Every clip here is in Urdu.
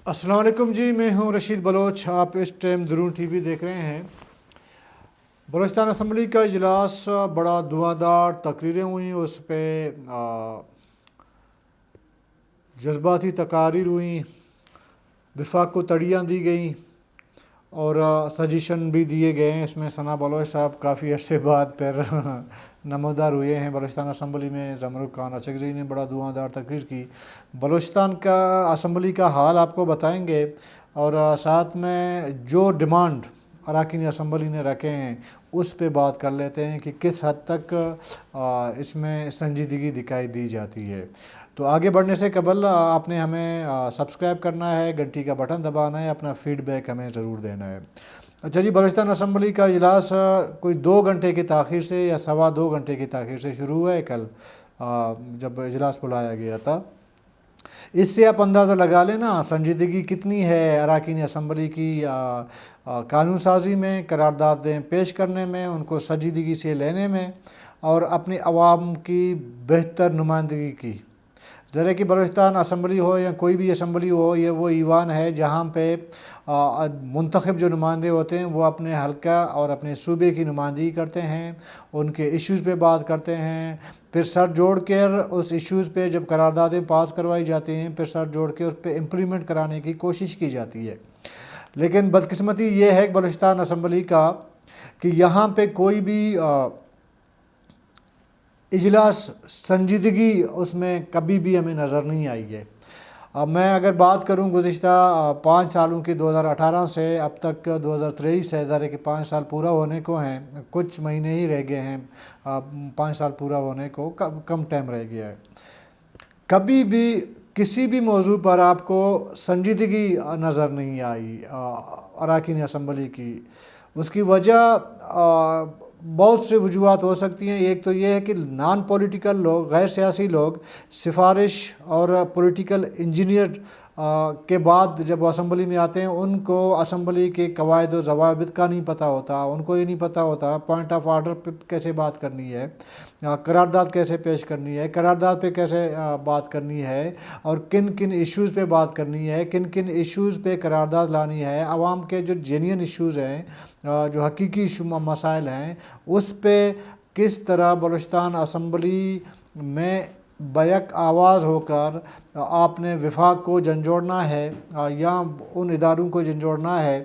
السلام علیکم جی، میں ہوں رشید بلوچ۔ آپ اس ٹائم درون ٹی وی دیکھ رہے ہیں۔ بلوچستان اسمبلی کا اجلاس بڑا دھواں تقریریں ہوئیں، اس پہ جذباتی تقاریر ہوئیں، وفاق کو تڑیاں دی گئیں اور سجیشن بھی دیے گئے ہیں۔ اس میں ثنا بلوچ صاحب کافی عرصے بعد پھر نمودار ہوئے ہیں بلوچستان اسمبلی میں۔ زمرک خان اچکزئی نے بڑا دھواں تقریر کی۔ بلوچستان کا اسمبلی کا حال آپ کو بتائیں گے اور ساتھ میں جو ڈیمانڈ اراکین اسمبلی نے رکھے ہیں اس پہ بات کر لیتے ہیں کہ کس حد تک اس میں سنجیدگی دکھائی دی جاتی ہے۔ تو آگے بڑھنے سے قبل آپ نے ہمیں سبسکرائب کرنا ہے، گھنٹی کا بٹن دبانا ہے، اپنا فیڈ بیک ہمیں ضرور دینا ہے۔ اچھا جی، بلوچستان اسمبلی کا اجلاس کوئی 2 گھنٹے کی تاخیر سے یا 2.25 گھنٹے کی تاخیر سے شروع ہوا ہے کل جب اجلاس بلایا گیا تھا۔ اس سے آپ اندازہ لگا لیں نا سنجیدگی کتنی ہے اراکین اسمبلی کی قانون سازی میں، قراردادیں پیش کرنے میں، ان کو سنجیدگی سے لینے میں اور اپنی عوام کی بہتر نمائندگی کی۔ ذرا کہ بلوچستان اسمبلی ہو یا کوئی بھی اسمبلی ہو، یہ وہ ایوان ہے جہاں پہ منتخب جو نمائندے ہوتے ہیں وہ اپنے حلقہ اور اپنے صوبے کی نمائندگی کرتے ہیں، ان کے ایشوز پہ بات کرتے ہیں، پھر سر جوڑ کر اس ایشوز پہ جب قراردادیں پاس کروائی جاتی ہیں پھر سر جوڑ کے اس پہ امپلیمنٹ کرانے کی کوشش کی جاتی ہے۔ لیکن بدقسمتی یہ ہے بلوچستان اسمبلی کا کہ یہاں پہ کوئی بھی اجلاس سنجیدگی اس میں کبھی بھی ہمیں نظر نہیں آئی ہے۔ اب میں اگر بات کروں گزشتہ 5 سالوں کی 2018 سے اب تک 2023 ہے، ذرا کہ 5 سال پورا ہونے کو ہیں، کچھ مہینے ہی رہ گئے ہیں 5 سال پورا ہونے کو، کم ٹائم رہ گیا ہے۔ کبھی بھی کسی بھی موضوع پر آپ کو سنجیدگی نظر نہیں آئی اراکین اسمبلی کی۔ اس کی وجہ بہت سے وجوہات ہو سکتی ہیں۔ ایک تو یہ ہے کہ نان پولیٹیکل لوگ، غیر سیاسی لوگ سفارش اور پولیٹیکل انجینئر کے بعد جب وہ اسمبلی میں آتے ہیں ان کو اسمبلی کے قواعد و ضوابط کا نہیں پتہ ہوتا، ان کو یہ نہیں پتہ ہوتا پوائنٹ آف آرڈر پہ کیسے بات کرنی ہے، قرارداد کیسے پیش کرنی ہے، قرارداد پہ کیسے بات کرنی ہے اور کن کن ایشوز پہ بات کرنی ہے، کن کن ایشوز پہ قرارداد لانی ہے، عوام کے جو جینین ایشوز ہیں، جو حقیقی مسائل ہیں، اس پہ کس طرح بلوچستان اسمبلی میں بیک آواز ہو کر آپ نے وفاق کو جھنجھوڑنا ہے یا ان اداروں کو جھنجھوڑنا ہے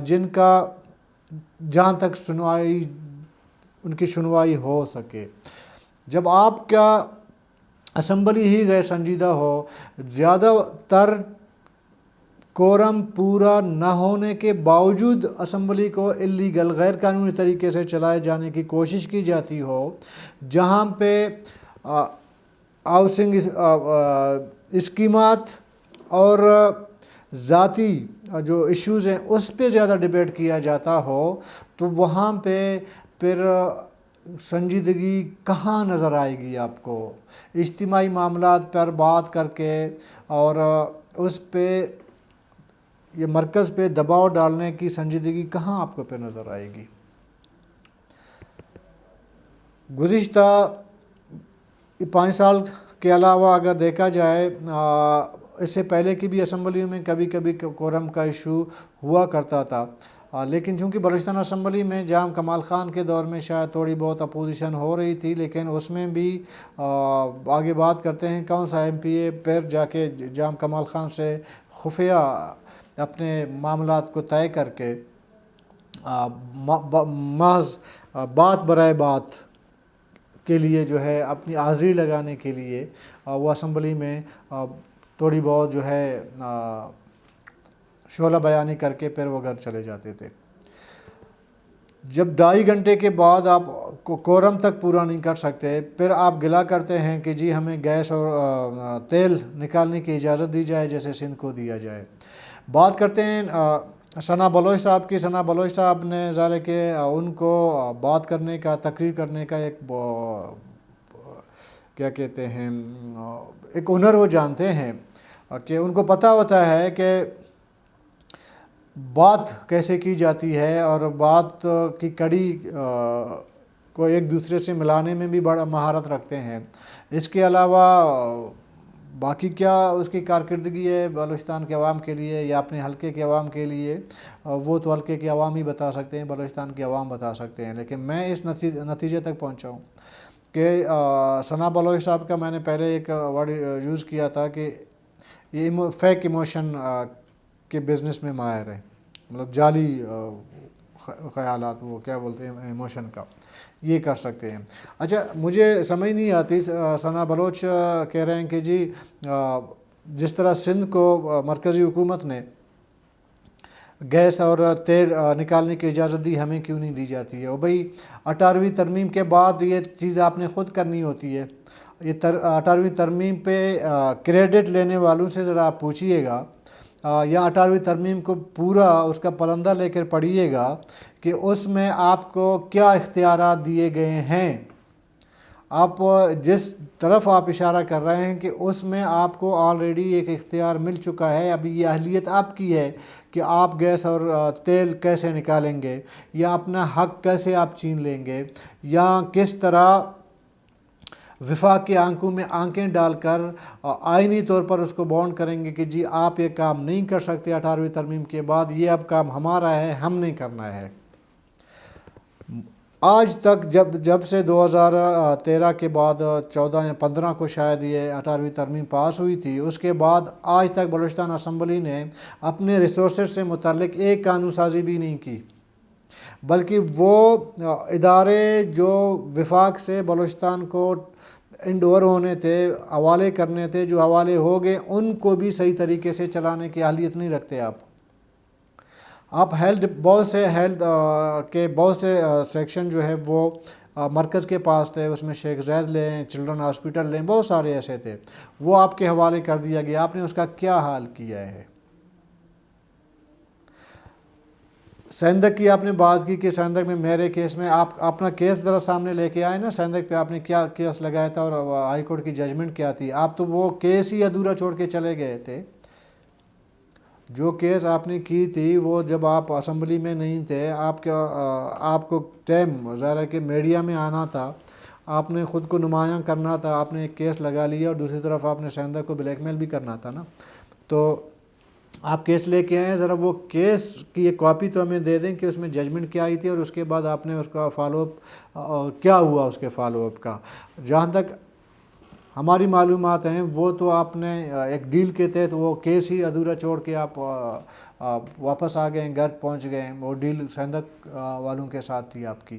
جن کا جہاں تک ان کی سنوائی ہو سکے۔ جب آپ کا اسمبلی ہی غیر سنجیدہ ہو، زیادہ تر کورم پورا نہ ہونے کے باوجود اسمبلی کو اللیگل غیر قانونی طریقے سے چلائے جانے کی کوشش کی جاتی ہو، جہاں پہ ہاؤسنگ اسکیمات اور ذاتی جو ایشوز ہیں اس پہ زیادہ ڈیبیٹ کیا جاتا ہو، تو وہاں پہ پھر سنجیدگی کہاں نظر آئے گی آپ کو؟ اجتماعی معاملات پر بات کر کے اور اس پہ یہ مرکز پہ دباؤ ڈالنے کی سنجیدگی کہاں آپ کو پہ نظر آئے گی؟ گزشتہ 5 سال کے علاوہ اگر دیکھا جائے اس سے پہلے کی بھی اسمبلیوں میں کبھی کبھی کورم کا ایشو ہوا کرتا تھا، لیکن چونکہ بلوچستان اسمبلی میں جام کمال خان کے دور میں شاید تھوڑی بہت اپوزیشن ہو رہی تھی، لیکن اس میں بھی آگے بات کرتے ہیں کون سا ایم پی اے پھر جا کے جام کمال خان سے خفیہ اپنے معاملات کو طے کر کے محض بات برائے بات کے لیے جو ہے اپنی حاضری لگانے کے لیے وہ اسمبلی میں تھوڑی بہت جو ہے شعلہ بیانی کر کے پھر وہ گھر چلے جاتے تھے۔ جب 2.5 گھنٹے کے بعد آپ کورم تک پورا نہیں کر سکتے، پھر آپ گلا کرتے ہیں کہ جی ہمیں گیس اور تیل نکالنے کی اجازت دی جائے جیسے سندھ کو دیا جائے۔ بات کرتے ہیں ثنا بلوچ صاحب کی۔ ثنا بلوچ صاحب نے ظاہر کہ ان کو بات کرنے کا، تقریر کرنے کا ایک کیا کہتے ہیں ایک ہنر وہ جانتے ہیں کہ ان کو پتہ ہوتا ہے کہ بات کیسے کی جاتی ہے اور بات کی کڑی کو ایک دوسرے سے ملانے میں بھی بڑا مہارت رکھتے ہیں۔ اس کے علاوہ باقی کیا اس کی کارکردگی ہے بلوچستان کے عوام کے لیے یا اپنے حلقے کے عوام کے لیے، وہ تو حلقے کے عوام ہی بتا سکتے ہیں، بلوچستان کے عوام بتا سکتے ہیں۔ لیکن میں اس نتیجے تک پہنچا ہوں کہ ثنا بلوچ صاحب کا میں نے پہلے ایک ورڈ یوز کیا تھا کہ یہ فیک ایموشن کے بزنس میں ماہر ہے، مطلب جعلی خیالات، وہ کیا بولتے ہیں ایموشن کا، یہ کر سکتے ہیں۔ اچھا مجھے سمجھ نہیں آتی، ثنا بلوچ کہہ رہے ہیں کہ جی جس طرح سندھ کو مرکزی حکومت نے گیس اور تیل نکالنے کی اجازت دی، ہمیں کیوں نہیں دی جاتی ہے؟ اور بھائی 18ویں ترمیم کے بعد یہ چیز آپ نے خود کرنی ہوتی ہے۔ یہ 18ویں ترمیم پہ کریڈٹ لینے والوں سے ذرا آپ پوچھئے گا، یا 18ویں ترمیم کو پورا اس کا پرندہ لے کر پڑھیے گا کہ اس میں آپ کو کیا اختیارات دیے گئے ہیں۔ آپ جس طرف آپ اشارہ کر رہے ہیں کہ اس میں آپ کو آلریڈی ایک اختیار مل چکا ہے، ابھی یہ اہلیت آپ کی ہے کہ آپ گیس اور تیل کیسے نکالیں گے، یا اپنا حق کیسے آپ چھین لیں گے، یا کس طرح وفاق کے آنکھوں میں آنکھیں ڈال کر آئینی طور پر اس کو بانڈ کریں گے کہ جی آپ یہ کام نہیں کر سکتے 18ویں ترمیم کے بعد، یہ اب کام ہمارا ہے، ہم نہیں کرنا ہے۔ آج تک جب سے 2013 کے بعد 14 یا 15 کو شاید یہ 18ویں ترمیم پاس ہوئی تھی، اس کے بعد آج تک بلوچستان اسمبلی نے اپنے ریسورسز سے متعلق ایک قانون سازی بھی نہیں کی، بلکہ وہ ادارے جو وفاق سے بلوچستان کو اینڈ اوور ہونے تھے، حوالے کرنے تھے، جو حوالے ہو گئے، ان کو بھی صحیح طریقے سے چلانے کی اہلیت نہیں رکھتے آپ بہت سے سیکشن جو ہے وہ مرکز کے پاس تھے، اس میں شیخ زید لیں، چلڈرن ہاسپٹل لیں، بہت سارے ایسے تھے، وہ آپ کے حوالے کر دیا گیا۔ آپ نے اس کا کیا حال کیا ہے؟ سندھ کی آپ نے بات کی کہ سندھ میں میرے کیس میں، آپ اپنا کیس ذرا سامنے لے کے آئے نا، سندھ پہ آپ نے کیا کیس لگایا تھا اور ہائی کورٹ کی ججمنٹ کیا تھی؟ آپ تو وہ کیس ہی ادھورا چھوڑ کے چلے گئے تھے۔ جو کیس آپ نے کی تھی وہ جب آپ اسمبلی میں نہیں تھے، آپ کو ٹائم ظاہر ہے کہ میڈیا میں آنا تھا، آپ نے خود کو نمایاں کرنا تھا، آپ نے ایک کیس لگا لیا اور دوسری طرف آپ نے سندھ کو بلیک میل بھی کرنا تھا نا، تو آپ کیس لے کے آئیں، ذرا وہ کیس کی ایک کاپی تو ہمیں دے دیں کہ اس میں ججمنٹ کیا آئی تھی اور اس کے بعد آپ نے اس کا فالو اپ کیا ہوا، اس کے فالو اپ کا۔ جہاں تک ہماری معلومات ہیں وہ تو آپ نے ایک ڈیل کے تحت وہ کیس ہی ادھورا چھوڑ کے آپ واپس آ گئے، گھر پہنچ گئے۔ وہ ڈیل سندھ والوں کے ساتھ تھی آپ کی،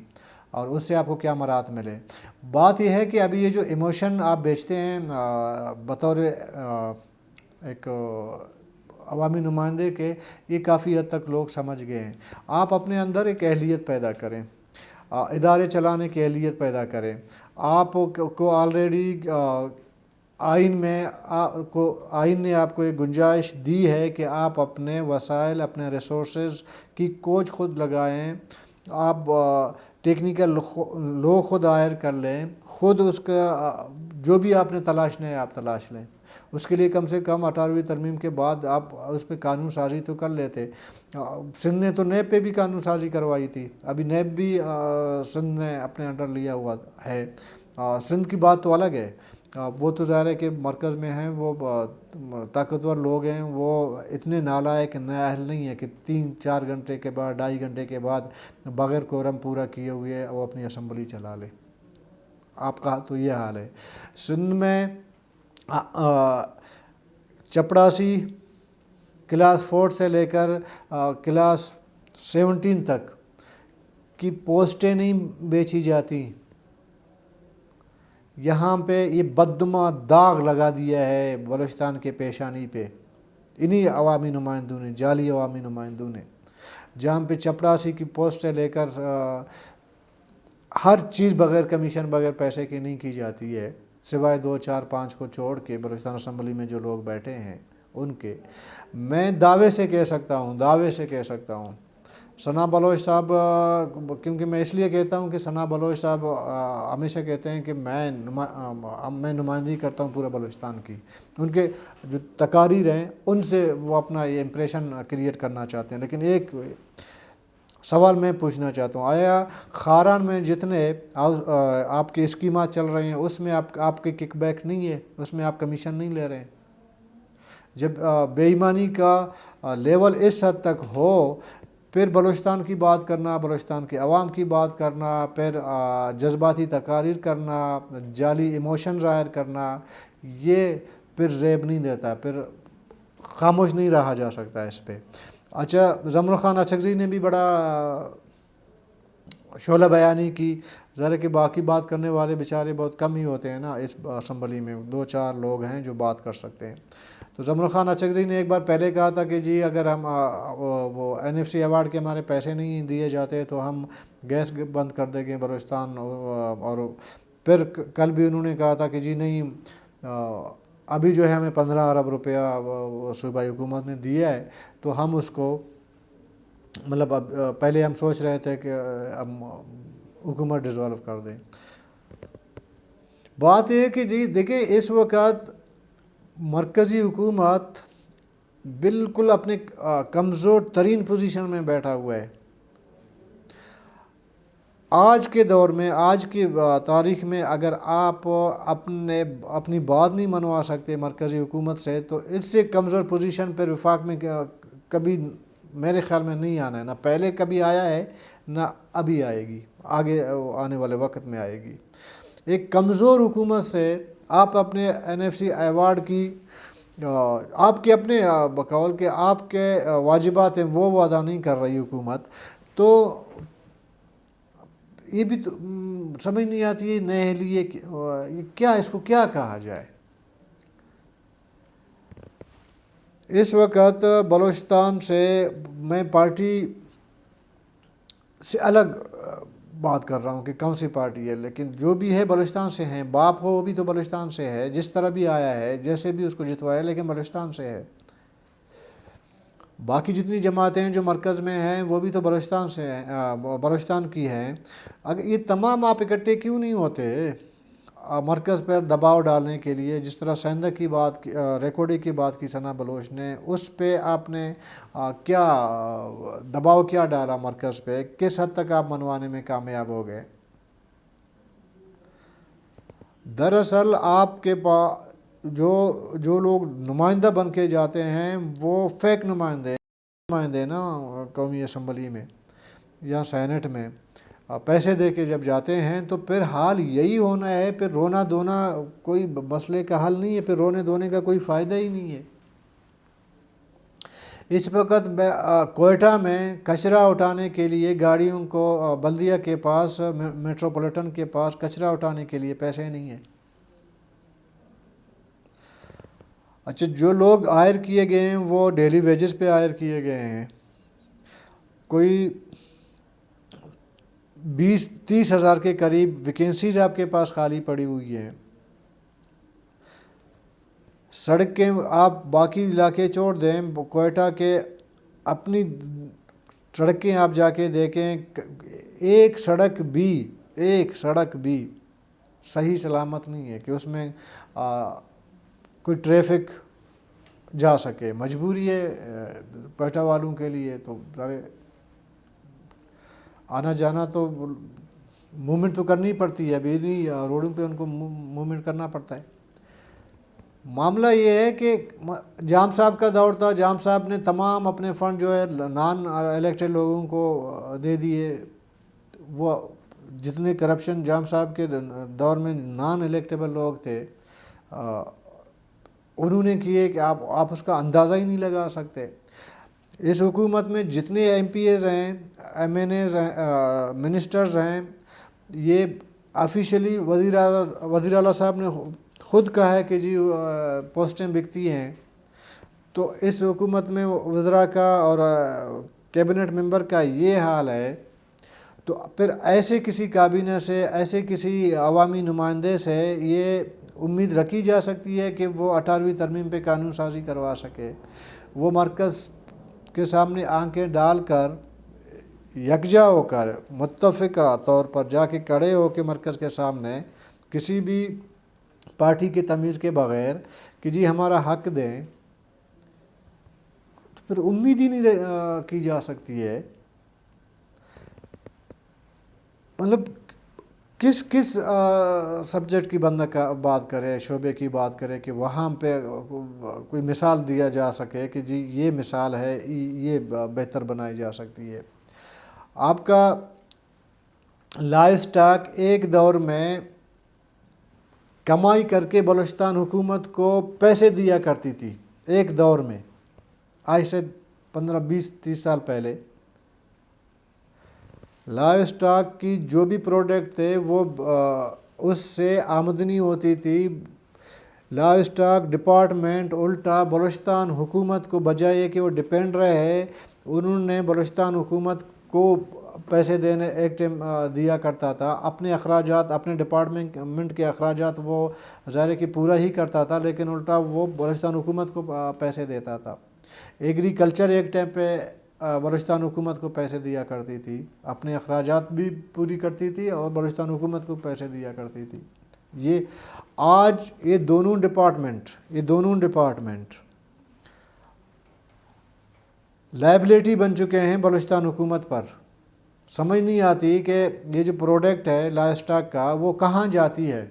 اور اس سے آپ کو کیا مراد ملے؟ بات یہ ہے کہ ابھی یہ جو ایموشن آپ بیچتے ہیں بطور ایک عوامی نمائندے کے، یہ کافی حد تک لوگ سمجھ گئے ہیں۔ آپ اپنے اندر ایک اہلیت پیدا کریں، ادارے چلانے کی اہلیت پیدا کریں۔ آپ کو آلریڈی آئین نے آپ کو ایک گنجائش دی ہے کہ آپ اپنے وسائل، اپنے ریسورسز کی کوچ خود لگائیں، آپ ٹیکنیکل لوگ خود ہائر کر لیں، خود اس کا جو بھی آپ نے تلاشنا ہے آپ تلاش لیں۔ اس کے لیے کم سے کم 18ویں ترمیم کے بعد آپ اس پہ قانون سازی تو کر لیتے۔ سندھ نے تو نیب پہ بھی قانون سازی کروائی تھی، ابھی نیب بھی سندھ نے اپنے انڈر لیا ہوا ہے۔ سندھ کی بات تو الگ ہے، وہ تو ظاہر ہے کہ مرکز میں ہیں، وہ طاقتور لوگ ہیں، وہ اتنے نالائق اہل نہیں ہے کہ 3-4 گھنٹے کے بعد، 2.5 گھنٹے کے بعد بغیر کورم پورا کیے ہوئے وہ اپنی اسمبلی چلا لے۔ آپ کا تو یہ حال ہے۔ سندھ میں چپڑاسی کلاس 4 سے لے کر کلاس 17 تک کی پوسٹیں نہیں بیچی جاتی۔ یہاں پہ یہ بددماغ داغ لگا دیا ہے بلوچستان کے پیشانی پہ انہی عوامی نمائندوں نے، جعلی عوامی نمائندوں نے، جہاں پہ چپڑاسی کی پوسٹ سے لے کر ہر چیز بغیر کمیشن، بغیر پیسے کی نہیں کی جاتی ہے، سوائے 2-4-5 کو چھوڑ کے بلوچستان اسمبلی میں جو لوگ بیٹھے ہیں ان کے۔ میں دعوے سے کہہ سکتا ہوں ثنا بلوچ صاحب، کیونکہ میں اس لیے کہتا ہوں کہ ثنا بلوچ صاحب ہمیشہ کہتے ہیں کہ میں نمائندگی کرتا ہوں پورا بلوچستان کی، ان کے جو تقاریر ہیں ان سے وہ اپنا یہ امپریشن کریٹ کرنا چاہتے ہیں، لیکن ایک سوال میں پوچھنا چاہتا ہوں، آیا خاران میں جتنے آپ کے اسکیمات چل رہے ہیں اس میں آپ کے کک بیک نہیں ہے، اس میں آپ کمیشن نہیں لے رہے ہیں؟ جب بے ایمانی کا لیول اس حد تک ہو، پھر بلوچستان کی بات کرنا، بلوچستان کے عوام کی بات کرنا، پھر جذباتی تقاریر کرنا، جعلی ایموشن ظاہر کرنا، یہ پھر زیب نہیں دیتا، پھر خاموش نہیں رہا جا سکتا اس پہ۔ اچھا، زمر خان اچھگزئی نے بھی بڑا شعلہ بیانی کی، ذرا کہ باقی بات کرنے والے بیچارے بہت کم ہی ہوتے ہیں نا اس اسمبلی میں، 2-4 لوگ ہیں جو بات کر سکتے ہیں۔ تو زمر خان اچھگزئی نے ایک بار پہلے کہا تھا کہ جی اگر ہم وہ NFC ایوارڈ کے ہمارے پیسے نہیں دیے جاتے تو ہم گیس بند کر دیں گے بلوچستان، اور پھر کل بھی انہوں نے کہا تھا کہ جی نہیں، ابھی جو ہے ہمیں 15 ارب روپیہ صوبائی حکومت نے دیا ہے، تو ہم اس کو مطلب پہلے ہم سوچ رہے تھے کہ ہم حکومت ڈیزالو کر دیں۔ بات یہ ہے کہ جی دیکھیں اس وقت مرکزی حکومت بالکل اپنے کمزور ترین پوزیشن میں بیٹھا ہوا ہے۔ آج کے دور میں، آج کی تاریخ میں، اگر آپ اپنی بات نہیں منوا سکتے مرکزی حکومت سے، تو اس سے کمزور پوزیشن پر وفاق میں کبھی میرے خیال میں نہیں آنا ہے، نہ پہلے کبھی آیا ہے نہ ابھی آئے گی، آگے آنے والے وقت میں آئے گی۔ ایک کمزور حکومت سے آپ اپنے NFC ایوارڈ کی آپ کے اپنے بقول کہ آپ کے واجبات ہیں وہ ادا نہیں کر رہی حکومت، تو یہ بھی تو سمجھ نہیں آتی ہے نئے لیے کیا، اس کو کیا کہا جائے۔ اس وقت بلوچستان سے میں پارٹی سے الگ بات کر رہا ہوں کہ کون سی پارٹی ہے، لیکن جو بھی ہے بلوچستان سے ہیں، باپ ہو وہ بھی تو بلوچستان سے ہے، جس طرح بھی آیا ہے، جیسے بھی اس کو جتوایا، لیکن بلوچستان سے ہے۔ باقی جتنی جماعتیں جو مرکز میں ہیں وہ بھی تو بلوچستان سے ہیں، بلوچستان کی ہیں۔ اگر یہ تمام آپ اکٹھے کیوں نہیں ہوتے مرکز پر دباؤ ڈالنے کے لیے، جس طرح سینڈک کی بات، ریکارڈی کی بات کی ثنا بلوچ نے، اس پہ آپ نے کیا دباؤ کیا ڈالا مرکز پہ، کس حد تک آپ منوانے میں کامیاب ہو گئے؟ دراصل آپ کے پاس جو لوگ نمائندہ بن کے جاتے ہیں وہ فیک نمائندے نا قومی اسمبلی میں یا سینٹ میں پیسے دے کے جب جاتے ہیں، تو پھر حال یہی ہونا ہے، پھر رونا دھونا کوئی مسئلے کا حل نہیں ہے، پھر رونے دھونے کا کوئی فائدہ ہی نہیں ہے۔ اس وقت کوئٹہ میں کچرا اٹھانے کے لیے گاڑیوں کو بلدیہ کے پاس، میٹروپولیٹن کے پاس کچرا اٹھانے کے لیے پیسے نہیں ہیں۔ اچھا، جو لوگ ہائر کیے گئے ہیں وہ ڈیلی ویجز پہ ہائر کیے گئے ہیں، کوئی 20-30 ہزار کے قریب ویکینسیز آپ کے پاس خالی پڑی ہوئی ہیں۔ سڑکیں آپ باقی علاقے چھوڑ دیں، کوئٹہ کے اپنی سڑکیں آپ جا کے دیکھیں، ایک سڑک بھی صحیح سلامت نہیں ہے کہ اس میں کوئی ٹریفک جا سکے۔ مجبوری ہے کوئٹہ والوں کے لیے، تو آنا جانا تو موومنٹ تو کرنی پڑتی ہے، ابھی نہیں روڈوں پہ ان کو موومنٹ کرنا پڑتا ہے۔ معاملہ یہ ہے کہ جام صاحب کا دور تھا، جام صاحب نے تمام اپنے فنڈ جو ہے نان الیکٹڈ لوگوں کو دے دیے۔ وہ جتنے کرپشن جام صاحب کے دور میں نان الیکٹیبل لوگ تھے انہوں نے کیے کہ آپ اس کا اندازہ ہی نہیں لگا سکتے۔ اس حکومت میں جتنے MPs ہیں، MNAs ہیں، منسٹرز ہیں، یہ آفیشلی وزیر اعلیٰ صاحب نے خود کہا ہے کہ جی پوسٹیں بکتی ہیں۔ تو اس حکومت میں وزراء کا اور کیبنٹ ممبر کا یہ حال ہے، تو پھر ایسے کسی کابینہ سے، ایسے کسی عوامی نمائندے سے یہ امید رکھی جا سکتی ہے کہ وہ 18ویں ترمیم پہ قانون سازی کروا سکے؟ وہ مرکز کے سامنے آنکھیں ڈال کر، یکجا ہو کر، متفقہ طور پر جا کے کھڑے ہو کے مرکز کے سامنے کسی بھی پارٹی کی تمیز کے بغیر کہ جی ہمارا حق دیں، تو پھر امید ہی نہیں کی جا سکتی ہے۔ مطلب کس کس سبجیکٹ کی بندہ کا بات کرے، شعبے کی بات کرے کہ وہاں پہ کوئی مثال دیا جا سکے کہ جی یہ مثال ہے، یہ بہتر بنائی جا سکتی ہے۔ آپ کا لائف سٹاک ایک دور میں کمائی کر کے بلوچستان حکومت کو پیسے دیا کرتی تھی، ایک دور میں، آج سے 15-20-30 سال پہلے لائف سٹاک کی جو بھی پروڈکٹ تھے وہ اس سے آمدنی ہوتی تھی۔ لائف سٹاک ڈپارٹمنٹ الٹا بلوچستان حکومت کو بجائے کہ وہ ڈپینڈ رہے، انہوں نے بلوچستان حکومت کو پیسے دینے ایک ٹائم دیا کرتا تھا۔ اپنے اخراجات، اپنے ڈپارٹمنٹ کے اخراجات وہ ظاہر کہ پورا ہی کرتا تھا، لیکن الٹا وہ بلوچستان حکومت کو پیسے دیتا تھا۔ ایگریکلچر ایک ٹائم پہ بلوچستان حکومت کو پیسے دیا کرتی تھی، اپنے اخراجات بھی پوری کرتی تھی اور بلوچستان حکومت کو پیسے دیا کرتی تھی۔ یہ آج یہ دونوں ڈپارٹمنٹ لائبلٹی بن چکے ہیں بلوچستان حکومت پر۔ سمجھ نہیں آتی کہ یہ جو پروڈکٹ ہے لائف سٹاک کا وہ کہاں جاتی ہے۔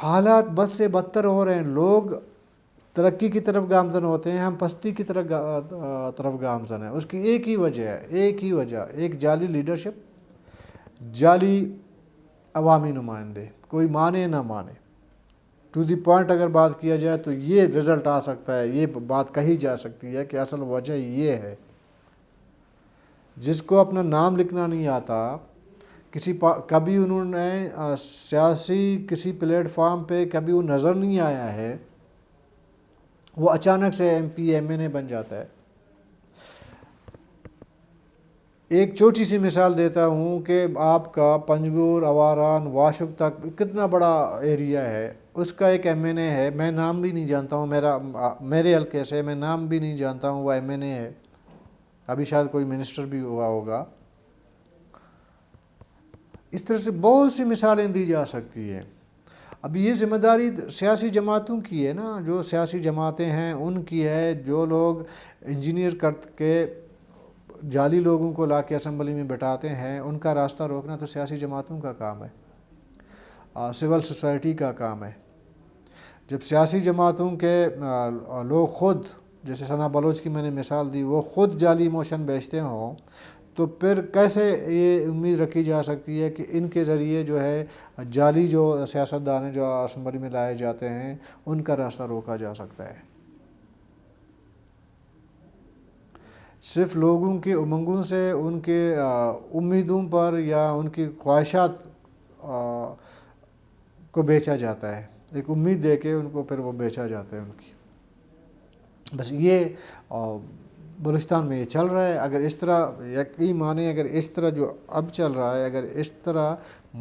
حالات بد سے بدتر ہو رہے ہیں، لوگ ترقی کی طرف گامزن ہوتے ہیں، ہم پستی کی طرف گامزن ہیں۔ اس کی ایک ہی وجہ، ایک جعلی لیڈرشپ، جعلی عوامی نمائندے، کوئی مانے نہ مانے، ٹو دی پوائنٹ اگر بات کیا جائے تو یہ رزلٹ آ سکتا ہے، یہ بات کہی جا سکتی ہے کہ اصل وجہ یہ ہے۔ جس کو اپنا نام لکھنا نہیں آتا، کبھی انہوں نے سیاسی کسی پلیٹ فارم پہ کبھی وہ نظر نہیں آیا ہے، وہ اچانک سے ایم پی ایم این اے بن جاتا ہے۔ ایک چھوٹی سی مثال دیتا ہوں کہ آپ کا پنجگور، اواران، واشک تک کتنا بڑا ایریا ہے، اس کا ایک ایم این اے ہے، میں نام بھی نہیں جانتا ہوں، میرے حلقے سے میں نام بھی نہیں جانتا ہوں، وہ ایم این اے ہے، ابھی شاید کوئی منسٹر بھی ہوا ہوگا۔ اس طرح سے بہت سی مثالیں دی جا سکتی ہیں۔ اب یہ ذمہ داری سیاسی جماعتوں کی ہے نا، جو سیاسی جماعتیں ہیں ان کی ہے، جو لوگ انجینئر کر کے جعلی لوگوں کو لا کے اسمبلی میں بٹھاتے ہیں، ان کا راستہ روکنا تو سیاسی جماعتوں کا کام ہے، سول سوسائٹی کا کام ہے۔ جب سیاسی جماعتوں کے لوگ خود، جیسے ثنا بلوچ کی میں نے مثال دی، وہ خود جعلی موشن بیچتے ہوں تو پھر کیسے یہ امید رکھی جا سکتی ہے کہ ان کے ذریعے جو ہے جعلی جو سیاستدان ہیں جو اسمبلی میں لائے جاتے ہیں ان کا راستہ روکا جا سکتا ہے۔ صرف لوگوں کے امنگوں سے، ان کے امیدوں پر یا ان کی خواہشات کو بیچا جاتا ہے، ایک امید دے کے ان کو پھر وہ بیچا جاتا ہے ان کی۔ بس یہ بلوچستان میں یہ چل رہا ہے۔ اگر اس طرح یقین مانیں، اگر اس طرح جو اب چل رہا ہے، اگر اس طرح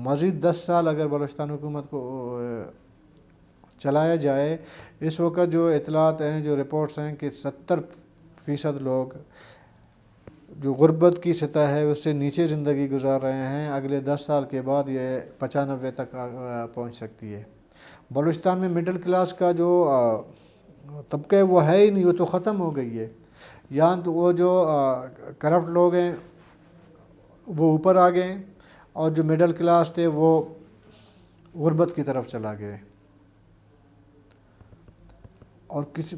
مزید 10 سال اگر بلوچستان حکومت کو چلایا جائے، اس وقت جو اطلاعات ہیں، جو رپورٹس ہیں کہ 70% لوگ جو غربت کی سطح ہے اس سے نیچے زندگی گزار رہے ہیں، اگلے 10 سال کے بعد یہ 95 تک پہنچ سکتی ہے۔ بلوچستان میں مڈل کلاس کا جو طبقہ وہ ہے ہی نہیں، وہ تو ختم ہو گئی ہے۔ یہاں تو وہ جو کرپٹ لوگ ہیں وہ اوپر آ گئے، اور جو مڈل کلاس تھے وہ غربت کی طرف چلا گئے۔ اور کسی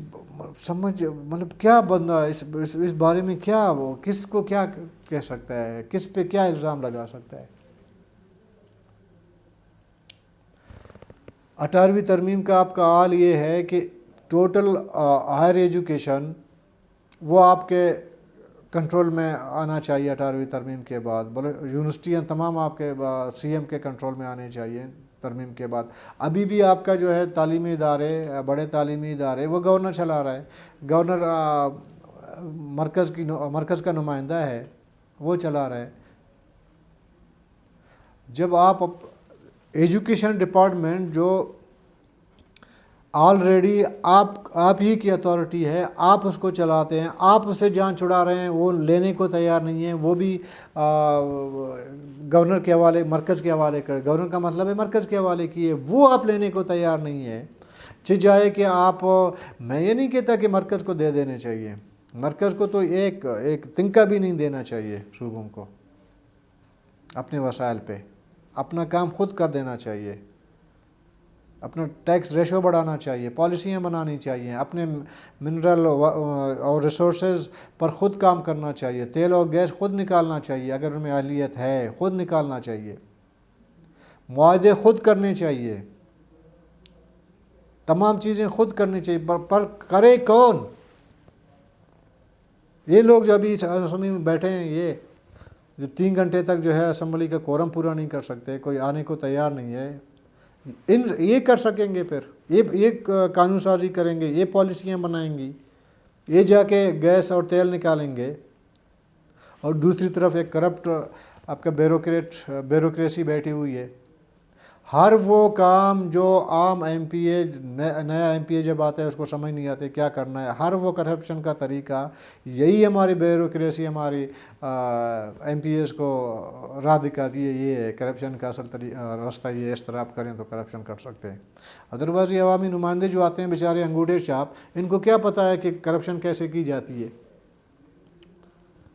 مطلب کیا بندہ اس بارے میں کیا وہ کس کو کیا کہہ سکتا ہے، کس پہ کیا الزام لگا سکتا ہے؟ 18ویں ترمیم کا آپ کا حال یہ ہے کہ ٹوٹل ہائر ایجوکیشن وہ آپ کے کنٹرول میں آنا چاہیے 18ویں ترمیم کے بعد۔ یونیورسٹیاں تمام آپ کے سی ایم کے کنٹرول میں آنے چاہیے ترمیم کے بعد۔ ابھی بھی آپ کا جو ہے تعلیمی ادارے، بڑے تعلیمی ادارے وہ گورنر چلا رہا ہے، گورنر مرکز کا نمائندہ ہے، وہ چلا رہا ہے۔ جب آپ ایجوکیشن ڈپارٹمنٹ جو آلریڈی آپ ہی کی اتھارٹی ہے، آپ اس کو چلاتے ہیں، آپ اسے جان چھڑا رہے ہیں، وہ لینے کو تیار نہیں ہیں، وہ بھی گورنر کے حوالے، مرکز کے حوالے کر، گورنر کا مطلب ہے مرکز کے حوالے کیے، وہ آپ لینے کو تیار نہیں ہیں۔ چاہے کہ آپ، میں یہ نہیں کہتا کہ مرکز کو دے دینے چاہیے، مرکز کو تو ایک تنکا بھی نہیں دینا چاہیے صوبوں کو اپنے وسائل پہ، اپنا کام خود کر دینا چاہیے، اپنا ٹیکس ریشو بڑھانا چاہیے، پالیسیاں بنانی چاہیے، اپنے منرل اور ریسورسز پر خود کام کرنا چاہیے، تیل اور گیس خود نکالنا چاہیے، اگر ان میں اہلیت ہے خود نکالنا چاہیے، معاہدے خود کرنے چاہیے، تمام چیزیں خود کرنی چاہیے، پر کرے کون؟ یہ لوگ جو ابھی اسمبلی میں بیٹھے ہیں، یہ جو 3 گھنٹے تک جو ہے اسمبلی کا کورم پورا نہیں کر سکتے، کوئی آنے کو تیار نہیں ہے، یہ کر سکیں گے؟ پھر یہ قانون سازی کریں گے، یہ پالیسیاں بنائیں گی، یہ جا کے گیس اور تیل نکالیں گے، اور دوسری طرف ایک کرپٹ آپ کا بیوروکریسی بیٹھی ہوئی ہے۔ ہر وہ کام جو عام ایم پی اے، نیا ایم پی اے جب آتا ہے اس کو سمجھ نہیں آتے کیا کرنا ہے، ہر وہ کرپشن کا طریقہ یہی ہماری بیوروکریسی ہماری ایم پی ایز کو راہ دکھاتی ہے، یہ ہے کرپشن کا اصل راستہ، یہ اس طرح آپ کریں تو کرپشن کر سکتے ہیں۔ ادروائز یہ عوامی نمائندے جو آتے ہیں بیچارے انگوٹھے چھاپ، ان کو کیا پتہ ہے کہ کرپشن کیسے کی جاتی ہے،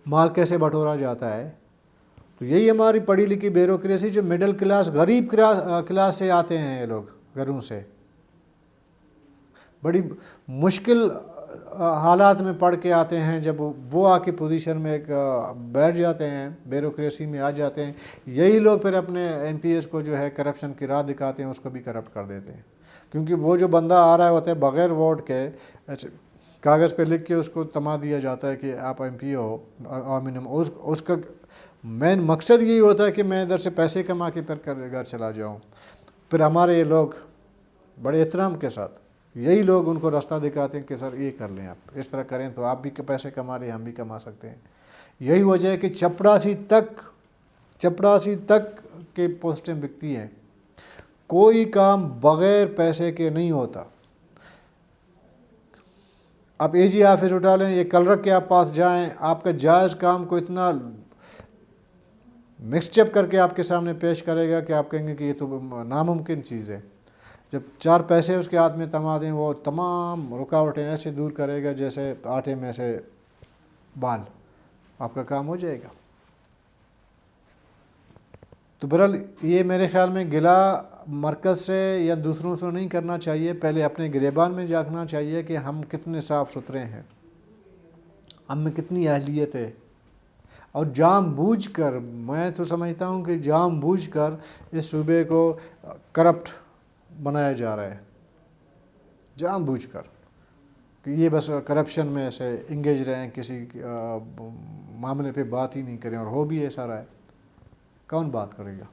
مال کیسے بٹورا جاتا ہے؟ تو یہی ہماری پڑھی لکھی بیوروکریسی، جو مڈل کلاس غریب کلاس سے آتے ہیں، یہ لوگ گھروں سے بڑی مشکل حالات میں پڑھ کے آتے ہیں، جب وہ آ کے پوزیشن میں ایک بیٹھ جاتے ہیں، بیوروکریسی میں آ جاتے ہیں، یہی لوگ پھر اپنے ایم پی ایز کو جو ہے کرپشن کی راہ دکھاتے ہیں، اس کو بھی کرپٹ کر دیتے ہیں، کیونکہ وہ جو بندہ آ رہا ہوتا ہے بغیر ووٹ کے، کاغذ پہ لکھ کے اس کو تما دیا جاتا ہے کہ آپ ایم پی ہو، اس کا مین مقصد یہی ہوتا ہے کہ میں ادھر سے پیسے کما کے پھر گھر چلا جاؤں۔ پھر ہمارے یہ لوگ بڑے احترام کے ساتھ یہی لوگ ان کو راستہ دکھاتے ہیں کہ سر یہ کر لیں، آپ اس طرح کریں تو آپ بھی پیسے کما رہے ہیں، ہم بھی کما سکتے ہیں۔ یہی وجہ ہے کہ چپڑاسی تک کے پوسٹیں بکتی ہیں، کوئی کام بغیر پیسے کے نہیں ہوتا۔ آپ اے جی آفس اٹھا لیں، یہ کلرک کے آپ پاس جائیں، آپ کا جائز کام کو اتنا مکسچپ کر کے آپ کے سامنے پیش کرے گا کہ آپ کہیں گے کہ یہ تو ناممکن چیز ہے۔ جب 4 پیسے اس کے ہاتھ میں تما دیں، وہ تمام رکاوٹیں ایسے دور کرے گا جیسے آٹے میں سے بال، آپ کا کام ہو جائے گا۔ تو بہرحال یہ میرے خیال میں گلہ مرکز سے یا دوسروں سے نہیں کرنا چاہیے، پہلے اپنے گریبان میں جھانکنا چاہیے کہ ہم کتنے صاف ستھرے ہیں، ہم میں کتنی اہلیت ہے، اور جان بوجھ کر، میں تو سمجھتا ہوں کہ جان بوجھ کر اس صوبے کو کرپٹ بنایا جا رہا ہے، جان بوجھ کر، کہ یہ بس کرپشن میں ایسے انگیج رہیں، کسی معاملے پہ بات ہی نہیں کریں، اور ہو بھی ایسا رہا ہے۔ کون بات کرے گا؟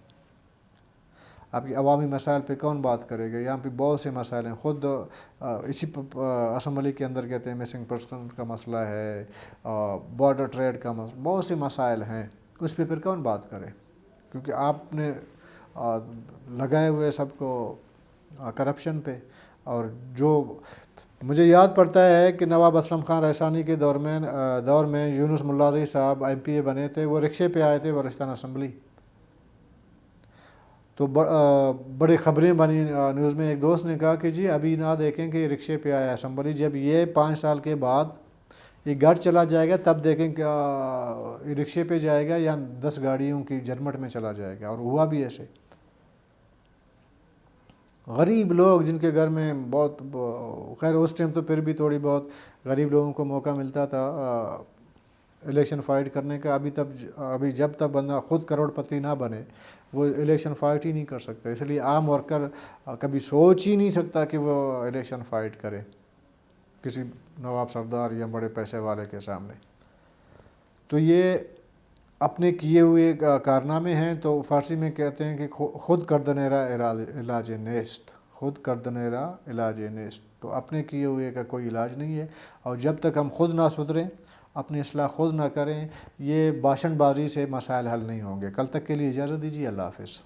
آپ کی عوامی مسائل پہ کون بات کرے گا؟ یہاں پہ بہت سے مسائل ہیں، خود اسی اسمبلی کے اندر کہتے ہیں مسنگ پرسن کا مسئلہ ہے، بارڈر ٹریڈ کا مسئلہ، بہت سے مسائل ہیں، اس پہ پھر کون بات کرے؟ کیونکہ آپ نے لگائے ہوئے سب کو کرپشن پہ۔ اور جو مجھے یاد پڑتا ہے کہ نواب اسلم خان رئیسانی کے دور میں یونس ملازی صاحب ایم پی اے بنے تھے، وہ رکشے پہ آئے تھے بلوچستان اسمبلی، تو بڑی خبریں بنی نیوز میں۔ ایک دوست نے کہا کہ جی ابھی نہ دیکھیں کہ یہ رکشے پہ آیا اسمبلی، جب یہ 5 سال کے بعد یہ گھر چلا جائے گا تب دیکھیں کہ یہ رکشے پہ جائے گا یا 10 گاڑیوں کی جرمٹ میں چلا جائے گا۔ اور ہوا بھی ایسے، غریب لوگ جن کے گھر میں بہت، خیر اس ٹائم تو پھر بھی تھوڑی بہت غریب لوگوں کو موقع ملتا تھا الیکشن فائٹ کرنے کا، ابھی جب تک بندہ خود کروڑ پتی نہ بنے وہ الیکشن فائٹ ہی نہیں کر سکتا، اس لیے عام ورکر کبھی سوچ ہی نہیں سکتا کہ وہ الیکشن فائٹ کرے کسی نواب سردار یا بڑے پیسے والے کے سامنے۔ تو یہ اپنے کیے ہوئے کارنامے ہیں، تو فارسی میں کہتے ہیں کہ خود کردنیرا علاج نیست، خود کردنیرا علاج نیست، تو اپنے کیے ہوئے کا کوئی علاج نہیں ہے، اور جب تک ہم خود نہ سدھریں، اپنی اصلاح خود نہ کریں، یہ بھاشن بازی سے مسائل حل نہیں ہوں گے۔ کل تک کے لیے اجازت دیجیے، اللہ حافظ۔